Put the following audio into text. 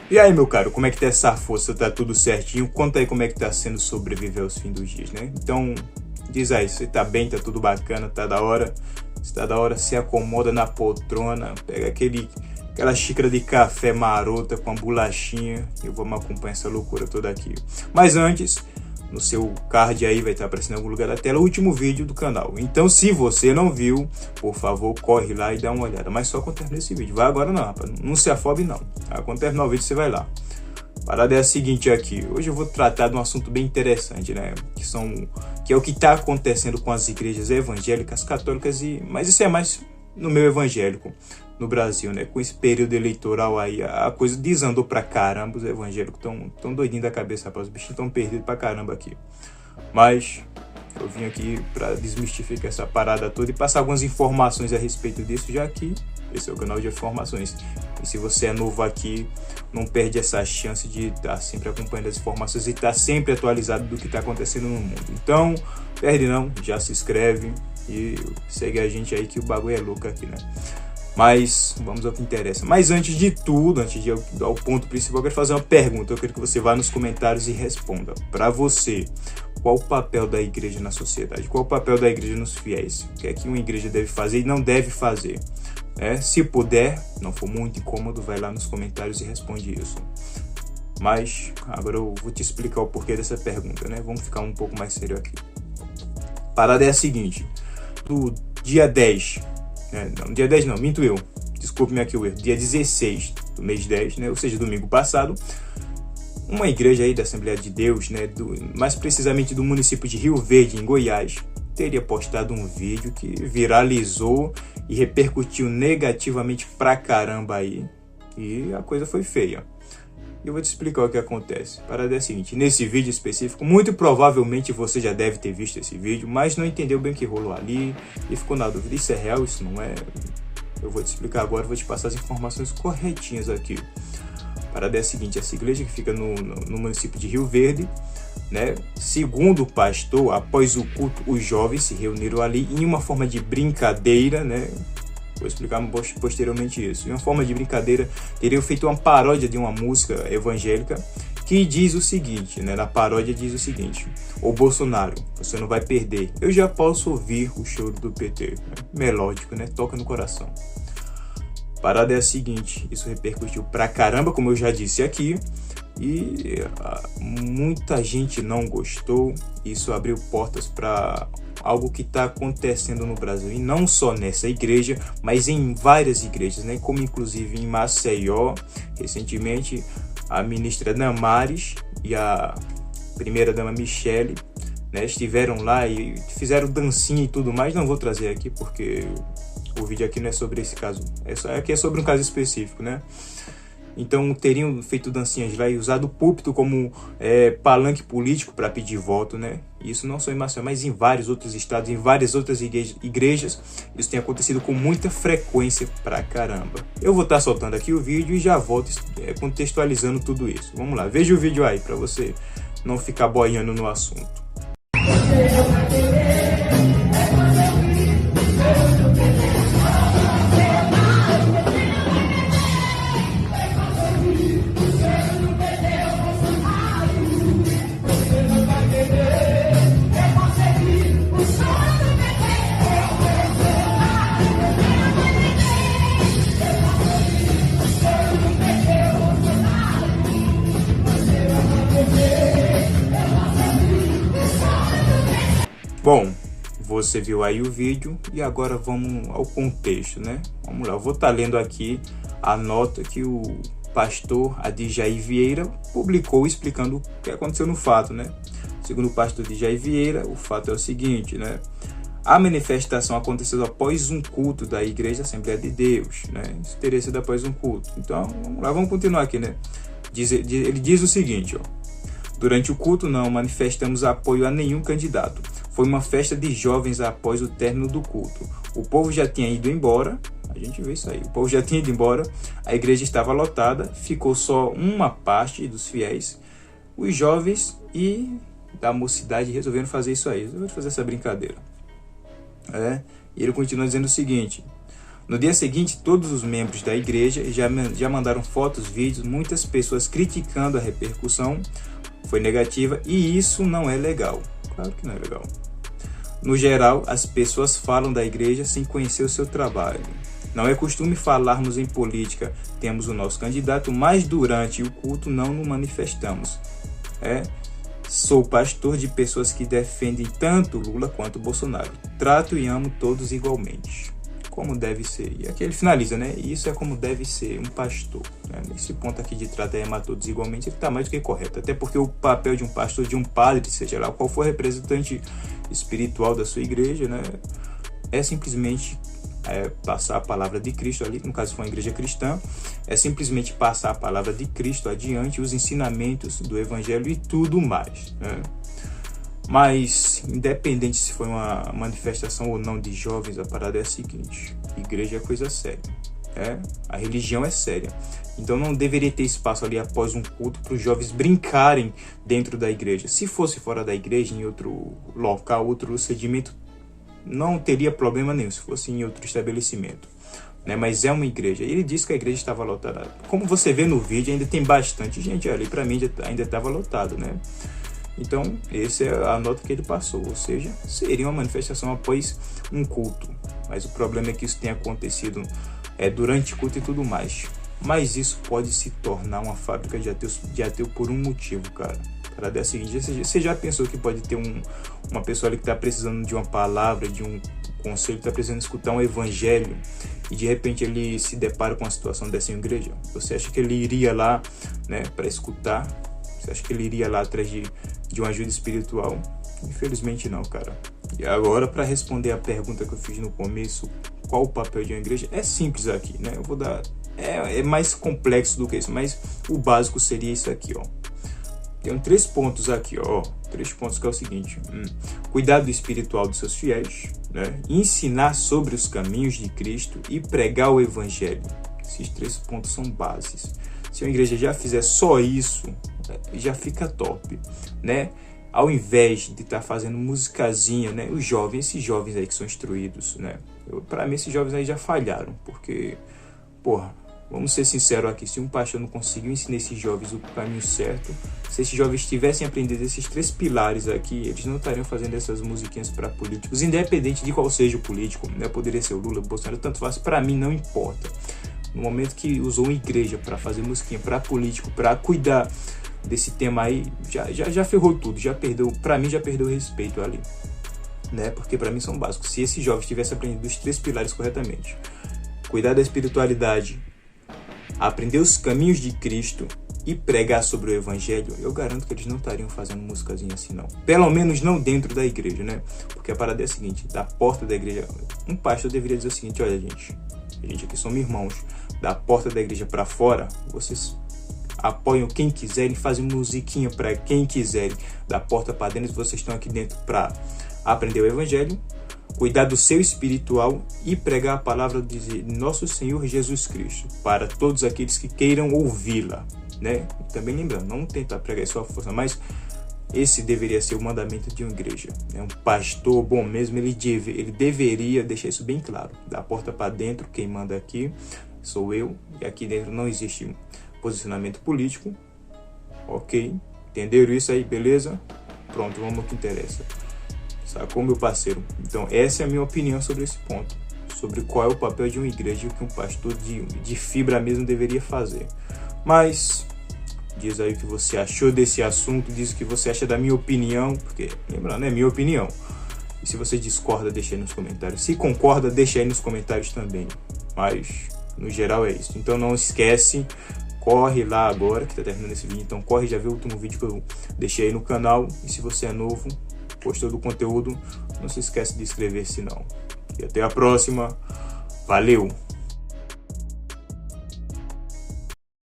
E aí, meu caro, como é que tá essa força? Tá tudo certinho? Conta aí como é que tá sendo sobreviver aos fins dos dias, né? Então, diz aí, você tá bem, tá tudo bacana, tá da hora? Se tá da hora, se acomoda na poltrona, pega aquela xícara de café marota com a bolachinha e vamos acompanhar essa loucura toda aqui. Mas antes, no seu card aí vai estar aparecendo em algum lugar da tela o último vídeo do canal. Então, se você não viu, por favor, corre lá e dá uma olhada. Mas só quando terminar esse vídeo. Vai agora não, rapaz. Não se afobe não. Quando terminar o vídeo, você vai lá. A parada é a seguinte aqui. Hoje eu vou tratar de um assunto bem interessante, né? Que é o que está acontecendo com as igrejas evangélicas, católicas mas isso é mais no meio evangélico no Brasil, né? Com esse período eleitoral aí, a coisa desandou pra caramba. Os evangélicos tão doidinhos da cabeça, rapaz. Os bichinhos estão perdidos pra caramba aqui. Mas eu vim aqui pra desmistificar essa parada toda e passar algumas informações a respeito disso, já que esse é o canal de informações. E se você é novo aqui, não perde essa chance de estar sempre acompanhando as informações e estar sempre atualizado do que está acontecendo no mundo. Então, perde não, já se inscreve e segue a gente aí que o bagulho é louco aqui, né? Mas vamos ao que interessa. Mas antes de tudo, antes de ir ao ponto principal, eu quero fazer uma pergunta. Eu quero que você vá nos comentários e responda. Para você, qual o papel da igreja na sociedade? Qual o papel da igreja nos fiéis? O que é que uma igreja deve fazer e não deve fazer? Se puder, não for muito incômodo, vai lá nos comentários e responde isso. Mas agora eu vou te explicar o porquê dessa pergunta, né? Vamos ficar um pouco mais sério aqui. A parada é a seguinte. Do dia 10... Não, dia 10 não, minto eu. Desculpe-me aqui o erro. Dia 16 do mês 10, né? Ou seja, domingo passado, uma igreja aí da Assembleia de Deus, né? Mais precisamente do município de Rio Verde, em Goiás, teria postado um vídeo que viralizou e repercutiu negativamente pra caramba aí. E a coisa foi feia. E eu vou te explicar o que acontece. A parada é a seguinte, nesse vídeo específico, muito provavelmente você já deve ter visto esse vídeo, mas não entendeu bem o que rolou ali e ficou na dúvida, isso é real, isso não é? Eu vou te explicar agora, vou te passar as informações corretinhas aqui. A parada é a seguinte, essa igreja que fica no município de Rio Verde, né? Segundo o pastor, após o culto, os jovens se reuniram ali em uma forma de brincadeira, né? Vou explicar posteriormente isso. Em uma forma de brincadeira, teriam feito uma paródia de uma música evangélica que diz o seguinte, né? Na paródia diz o seguinte: ô Bolsonaro, você não vai perder. Eu já posso ouvir o choro do PT. Melódico, né? Toca no coração. A parada é a seguinte, isso repercutiu pra caramba, como eu já disse aqui. E muita gente não gostou. Isso abriu portas para algo que está acontecendo no Brasil, e não só nessa igreja, mas em várias igrejas, né? Como inclusive em Maceió, recentemente, a ministra Damares e a primeira-dama Michele, né, estiveram lá e fizeram dancinha e tudo mais. Não vou trazer aqui porque o vídeo aqui não é sobre esse caso, aqui é sobre um caso específico, né? Então teriam feito dancinhas lá e usado o púlpito como palanque político para pedir voto, né? Isso não só em Maceió, mas em vários outros estados, em várias outras igrejas. Isso tem acontecido com muita frequência pra caramba. Eu vou estar soltando aqui o vídeo e já volto contextualizando tudo isso. Vamos lá, veja o vídeo aí para você não ficar boiando no assunto. Bom, você viu aí o vídeo e agora vamos ao contexto, né? Vamos lá, eu vou estar lendo aqui a nota que o pastor Adjair Vieira publicou explicando o que aconteceu no fato, né? Segundo o pastor Adjair Vieira, o fato é o seguinte, né? A manifestação aconteceu após um culto da Igreja Assembleia de Deus, né? Isso teria sido após um culto. Então, vamos lá, vamos continuar aqui, né? Ele diz o seguinte, ó. Durante o culto não manifestamos apoio a nenhum candidato. Foi uma festa de jovens após o término do culto. O povo já tinha ido embora, a gente vê isso aí, o povo já tinha ido embora, a igreja estava lotada, ficou só uma parte dos fiéis, os jovens e da mocidade resolveram fazer isso aí, resolveram fazer essa brincadeira. E ele continua dizendo o seguinte: No dia seguinte, todos os membros da igreja já mandaram fotos, vídeos, muitas pessoas criticando a repercussão. Foi negativa e isso não é legal. Claro que não é legal. No geral, as pessoas falam da igreja sem conhecer o seu trabalho. Não é costume falarmos em política, temos o nosso candidato, mas durante o culto não nos manifestamos. Sou pastor de pessoas que defendem tanto Lula quanto Bolsonaro. Trato e amo todos igualmente. Como deve ser. E aqui ele finaliza, né? Isso é como deve ser um pastor. Né? Nesse ponto aqui de tratar e amar todos igualmente, ele está mais do que correto. Até porque o papel de um pastor, de um padre, seja lá qual for representante espiritual da sua igreja, né? É simplesmente passar a palavra de Cristo ali, no caso for uma igreja cristã, é simplesmente passar a palavra de Cristo adiante, os ensinamentos do evangelho e tudo mais, né? Mas, independente se foi uma manifestação ou não de jovens, a parada é a seguinte: igreja é coisa séria, a religião é séria. Então não deveria ter espaço ali após um culto para os jovens brincarem dentro da igreja. Se fosse fora da igreja, em outro local, outro procedimento, não teria problema nenhum, se fosse em outro estabelecimento, né? Mas é uma igreja. Ele disse que a igreja estava lotada. Como você vê no vídeo, ainda tem bastante gente ali. Para mim, ainda estava lotado, né? Então, essa é a nota que ele passou, ou seja, seria uma manifestação após um culto. Mas o problema é que isso tem acontecido durante o culto e tudo mais. Mas isso pode se tornar uma fábrica de ateu por um motivo, cara. Para dar a seguinte, você já pensou que pode ter uma pessoa ali que está precisando de uma palavra, de um conselho, está precisando escutar um evangelho e de repente ele se depara com uma situação dessa em igreja? Você acha que ele iria lá, né, para escutar? Você acha que ele iria lá atrás de uma ajuda espiritual? Infelizmente não, cara. E agora, para responder a pergunta que eu fiz no começo, qual o papel de uma igreja? É simples aqui, né? Eu vou dar... É mais complexo do que isso, mas o básico seria isso aqui, ó. Tem 3 pontos aqui, ó. 3 pontos que é o seguinte: cuidado espiritual dos seus fiéis, né? Ensinar sobre os caminhos de Cristo e pregar o evangelho. Esses 3 pontos são bases. Se a igreja já fizer só isso, já fica top, né? Ao invés de estar fazendo musicazinha, né? Esses jovens aí que são instruídos, né? Para mim, esses jovens aí já falharam, porque, porra, vamos ser sinceros aqui, se um pastor não conseguiu ensinar esses jovens o caminho certo, se esses jovens tivessem aprendido esses 3 pilares aqui, eles não estariam fazendo essas musiquinhas para políticos, independente de qual seja o político, né? Poderia ser o Lula, o Bolsonaro, tanto faz, para mim não importa. No momento que usou uma igreja para fazer musiquinha para político, para cuidar desse tema aí, já ferrou tudo, para mim já perdeu o respeito ali, né? Porque para mim são básicos. Se esses jovens tivessem aprendido os 3 pilares corretamente, cuidar da espiritualidade, aprender os caminhos de Cristo e pregar sobre o evangelho, eu garanto que eles não estariam fazendo musicazinha assim, não. Pelo menos não dentro da igreja, né? Porque a parada é a seguinte: da porta da igreja, um pastor deveria dizer o seguinte: olha, gente aqui somos irmãos, da porta da igreja para fora, vocês apoiam quem quiserem, fazem musiquinha para quem quiserem, da porta para dentro, vocês estão aqui dentro para aprender o evangelho, cuidar do seu espiritual e pregar a palavra de nosso Senhor Jesus Cristo para todos aqueles que queiram ouvi-la, né? E também lembrando, não tentar pregar sua força, mas esse deveria ser o mandamento de uma igreja, né? Um pastor bom mesmo, ele deveria deixar isso bem claro: da porta para dentro, quem manda aqui sou eu, e aqui dentro não existe posicionamento político, ok? Entenderam isso aí, beleza? Pronto, vamos ao que interessa. Sacou, meu parceiro? Então essa é a minha opinião sobre esse ponto, sobre qual é o papel de uma igreja e o que um pastor de fibra mesmo deveria fazer. Mas diz aí o que você achou desse assunto, diz o que você acha da minha opinião, porque, lembrando, é minha opinião. E se você discorda, deixa aí nos comentários. Se concorda, deixa aí nos comentários também. Mas, no geral, é isso. Então não esquece, corre lá agora, que tá terminando esse vídeo. Então corre, já vê o último vídeo que eu deixei aí no canal. E se você é novo, gostou do conteúdo, não se esquece de inscrever-se não. E até a próxima. Valeu!